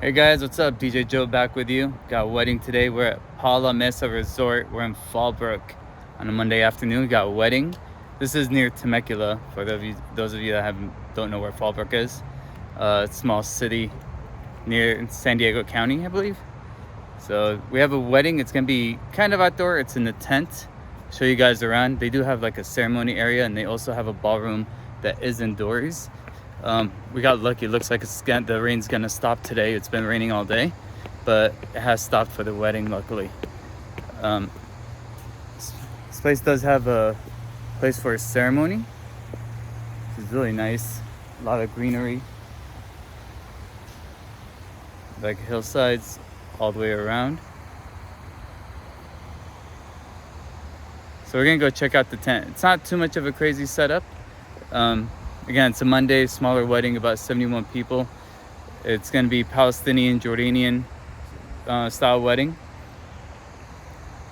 Hey guys, what's up? DJ Joe back with you. Got a wedding today. We're at Pala Mesa Resort. We're in Fallbrook on a Monday afternoon. We got a wedding. This is near Temecula for those of you that don't know where Fallbrook is. It's a small city near San Diego County, I believe. So we have a wedding. It's gonna be kind of outdoor. It's in the tent. Show you guys around. They do have like a ceremony area, and they also have a ballroom that is indoors. We got lucky. It looks like the rain's gonna stop today. It's been raining all day, but it has stopped for the wedding, luckily. This place does have a place for a ceremony. It's really nice. A lot of greenery, like hillsides all the way around. So we're gonna go check out the tent. It's not too much of a crazy setup. Again, it's a Monday, smaller wedding, about 71 people. It's gonna be Palestinian, Jordanian style wedding.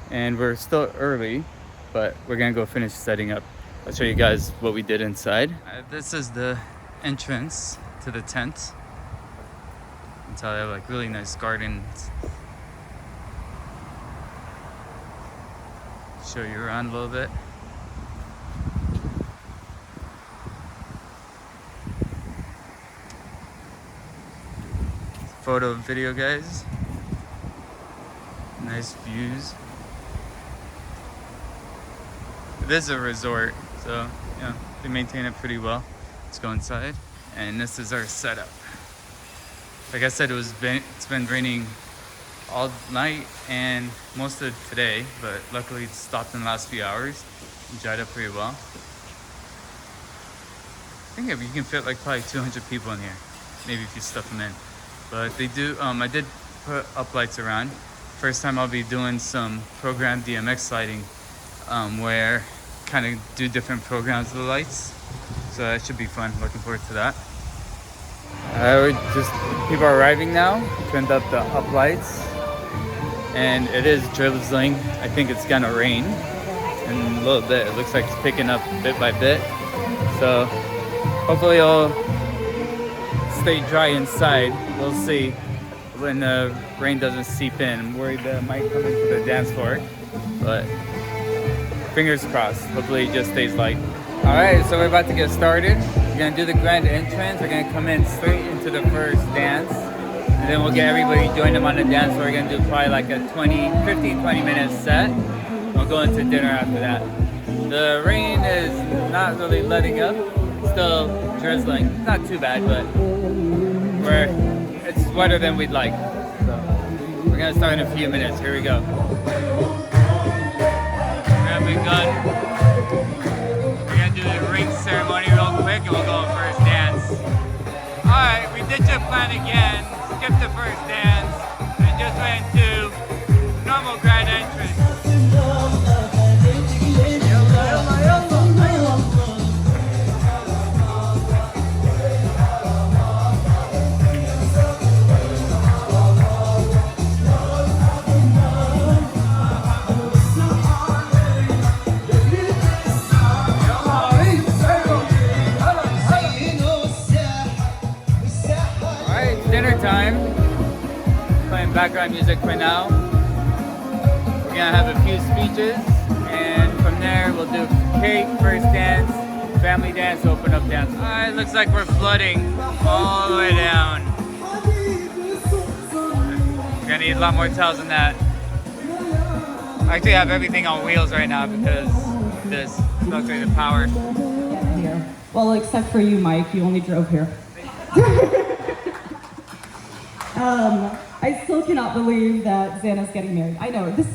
And we're still early, but we're gonna go finish setting up. I'll show you guys what we did inside. This is the entrance to the tent. It's how they have like really nice gardens. Show you around a little bit. Photo and video, guys. Nice views. It is a resort, so yeah, they maintain it pretty well. Let's go inside, and this is our setup. Like I said, it's been raining all night and most of today, but luckily it's stopped in the last few hours. It dried up pretty well. I think you can fit like probably 200 people in here, maybe if you stuff them in. But they do, I did put up lights around. First time I'll be doing some programmed DMX sliding, where kind of do different programs with the lights. So that should be fun. Looking forward to that. People are arriving now. Turned up the up lights, and it is drizzling. I think it's gonna rain in a little bit. It looks like it's picking up bit by bit. So hopefully it'll stay dry inside. We'll see when the rain doesn't seep in. I'm worried that it might come into the dance floor, but fingers crossed. Hopefully it just stays light. All right, so we're about to get started. We're gonna do the grand entrance. We're gonna come in straight into the first dance, and then we'll get everybody join them on the dance floor. We're gonna do probably like a 20 minute set. We'll go into dinner after that. The rain is not really letting up. Still drizzling. Not too bad, but it's wetter than we'd like. So we're gonna start in a few minutes. Here we go. Grabbing gun. We're gonna do the ring ceremony real quick, and we'll go on first dance. All right, we did your plan again. Skipped the first dance and just went to normal grand entrance. Time. Playing background music for now. We're gonna have a few speeches, and from there we'll do cake, first dance, family dance, open up dance. Alright, looks like we're flooding all the way down. We're gonna need a lot more towels than that. I actually have everything on wheels right now because this fluctuated power. Yeah, here. Well, except for you, Mike. You only drove here. I still cannot believe that Xana's getting married. I know, this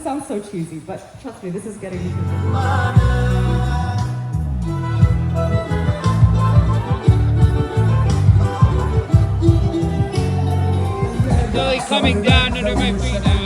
sounds so cheesy, but trust me, this is getting me. Slowly coming down under my feet now.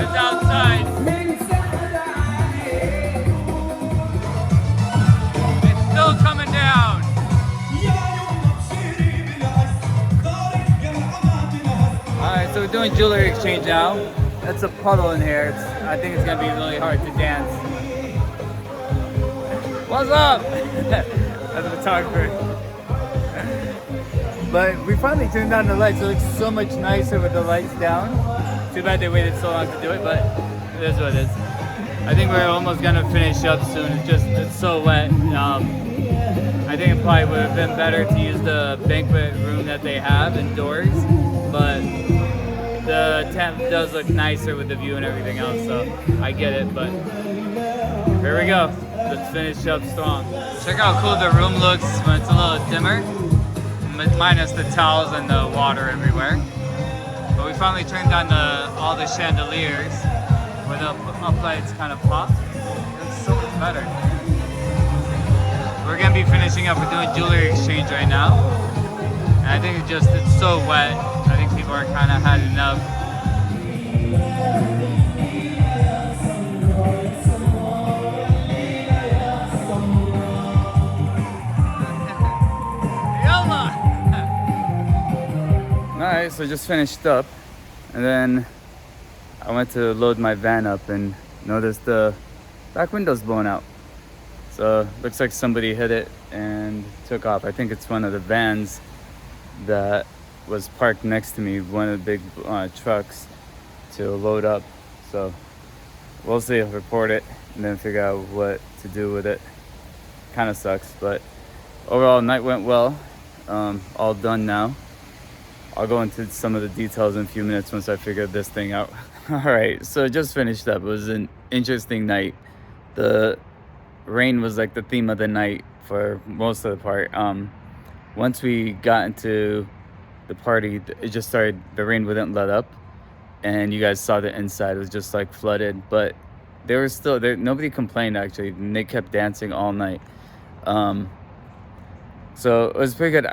is outside. It's still coming down. Alright, so we're doing jewelry exchange now. That's a puddle in here. I think it's gonna be really hard to dance. What's up? That's a photographer. But we finally turned on the lights. It looks so much nicer with the lights down. Too bad they waited so long to do it, but it is what it is. I think we're almost gonna finish up soon. It's so wet. I think it probably would have been better to use the banquet room that they have indoors, but the tent does look nicer with the view and everything else, so I get it, but here we go. Let's finish up strong. Check out how cool the room looks when it's a little dimmer, minus the towels and the water everywhere. But we finally turned on all the chandeliers where the uplights kind of pop. It looks so much better. We're gonna be finishing up. We're doing jewelry exchange right now. And I think it's so wet. I think people are kind of had enough. Alright, so just finished up, and then I went to load my van up and noticed the back window's blown out. So looks like somebody hit it and took off. I think it's one of the vans that was parked next to me, one of the big trucks to load up. So we'll see, report it and then figure out what to do with it. Kind of sucks, but overall night went well. All done now. I'll go into some of the details in a few minutes once I figure this thing out. All right, so just finished up. It was an interesting night. The rain was like the theme of the night for most of the part. Once we got into the party, it just started, the rain wouldn't let up, and you guys saw the inside. It was just like flooded, but there was still there. Nobody complained actually, and they kept dancing all night. So it was pretty good.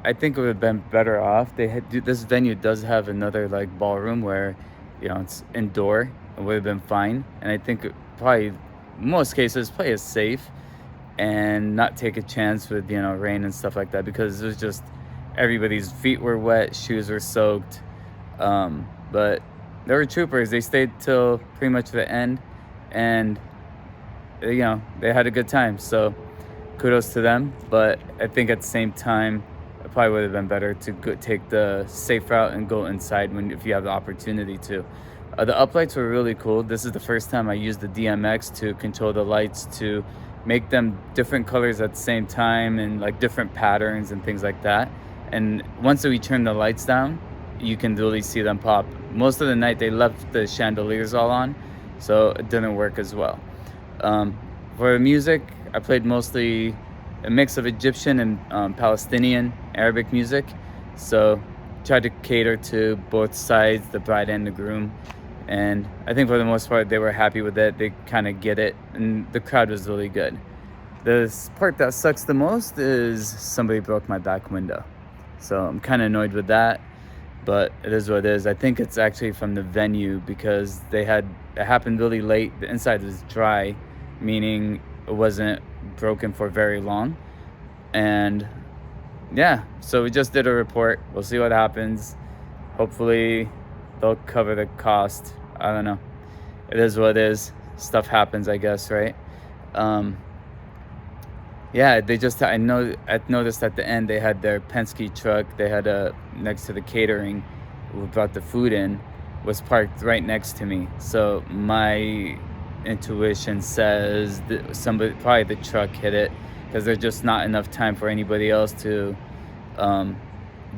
I think it would have been better off. This venue does have another like ballroom where, you know, it's indoor. It would have been fine, and I think probably most cases play it safe and not take a chance with, you know, rain and stuff like that, because it was just everybody's feet were wet, shoes were soaked. But they were troopers. They stayed till pretty much the end, and you know, they had a good time. So kudos to them. But I think at the same time, it probably would have been better to take the safe route and go inside if you have the opportunity to. The uplights were really cool. This is the first time I used the DMX to control the lights, to make them different colors at the same time and like different patterns and things like that. And once we turn the lights down, you can really see them pop. Most of the night they left the chandeliers all on, so it didn't work as well. For the music, I played mostly a mix of Egyptian and Palestinian Arabic music. So tried to cater to both sides, the bride and the groom. And I think for the most part, they were happy with it. They kind of get it. And the crowd was really good. The part that sucks the most is somebody broke my back window. So I'm kind of annoyed with that. But it is what it is. I think it's actually from the venue, because it happened really late. The inside was dry, meaning it wasn't broken for very long. And yeah, so we just did a report. We'll see what happens. Hopefully they'll cover the cost. I don't know. It is what it is. Stuff happens, I guess, right? Yeah, I noticed at the end they had their Penske truck. They had next to the catering, who brought the food in, was parked right next to me. So my intuition says that probably the truck hit it, because there's just not enough time for anybody else to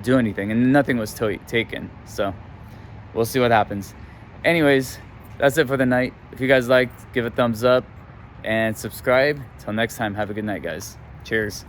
do anything, and nothing was taken. So we'll see what happens. Anyways, that's it for the night. If you guys liked, give a thumbs up and subscribe. Till next time, have a good night, guys. Cheers.